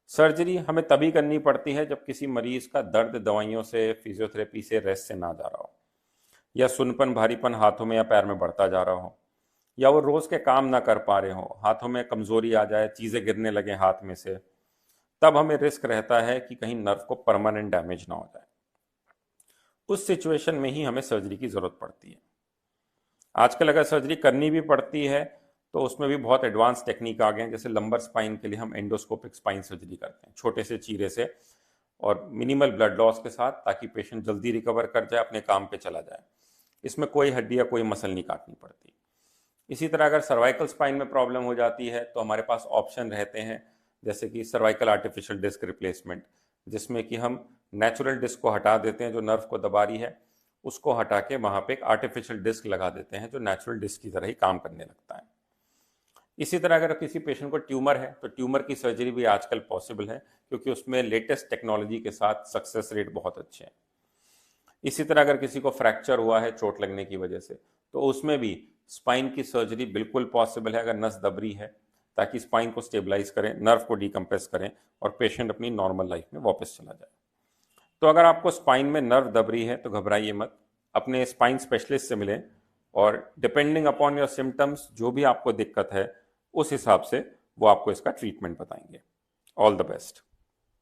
Surgery हमें तभी करनी पड़ती है जब किसी मरीज का दर्द दवाइयों से, फिजियोथेरेपी से, रेस्ट से ना जा रहा हो, या सुनपन भारीपन हाथों में या पैर में बढ़ता जा रहा हो, या वो रोज के काम ना कर पा रहे हो, हाथों में कमजोरी आ जाए, चीजें गिरने लगे हाथ में से। तब हमें रिस्क रहता है कि कहीं नर्व को परमानेंट डैमेज ना हो जाए। उस सिचुएशन में ही हमें सर्जरी की जरूरत पड़ती है। आजकल अगर सर्जरी करनी भी पड़ती है तो उसमें भी बहुत एडवांस टेक्निक आ गए हैं। जैसे लंबर स्पाइन के लिए हम एंडोस्कोपिक स्पाइन सर्जरी करते हैं, छोटे से चीरे से और मिनिमल ब्लड लॉस के साथ, ताकि पेशेंट जल्दी रिकवर कर जाए, अपने काम पे चला जाए। इसमें कोई हड्डी या कोई मसल नहीं काटनी पड़ती। इसी तरह अगर सर्वाइकल स्पाइन में प्रॉब्लम हो जाती है तो हमारे पास ऑप्शन रहते हैं, जैसे कि सर्वाइकल आर्टिफिशियल डिस्क रिप्लेसमेंट, जिसमें कि हम नेचुरल डिस्क को हटा देते हैं जो नर्व को दबा रही है, उसको हटा के वहां पे एक आर्टिफिशियल डिस्क लगा देते हैं जो नेचुरल डिस्क की तरह ही काम करने लगता है। इसी तरह अगर किसी पेशेंट को ट्यूमर है तो ट्यूमर की सर्जरी भी आजकल पॉसिबल है, क्योंकि उसमें लेटेस्ट टेक्नोलॉजी के साथ सक्सेस रेट बहुत अच्छे हैं। इसी तरह अगर किसी को फ्रैक्चर हुआ है चोट लगने की वजह से, तो उसमें भी स्पाइन की सर्जरी बिल्कुल पॉसिबल है, अगर नस दब रही है, ताकि स्पाइन को स्टेबलाइज करें, नर्व को डिकम्प्रेस करें और पेशेंट अपनी नॉर्मल लाइफ में वापस चला जाए। तो अगर आपको स्पाइन में नर्व दब रही है तो घबराइए मत, अपने स्पाइन स्पेशलिस्ट से मिलें और डिपेंडिंग अपॉन योर सिम्टम्स, जो भी आपको दिक्कत है उस हिसाब से वो आपको इसका ट्रीटमेंट बताएंगे। All the best.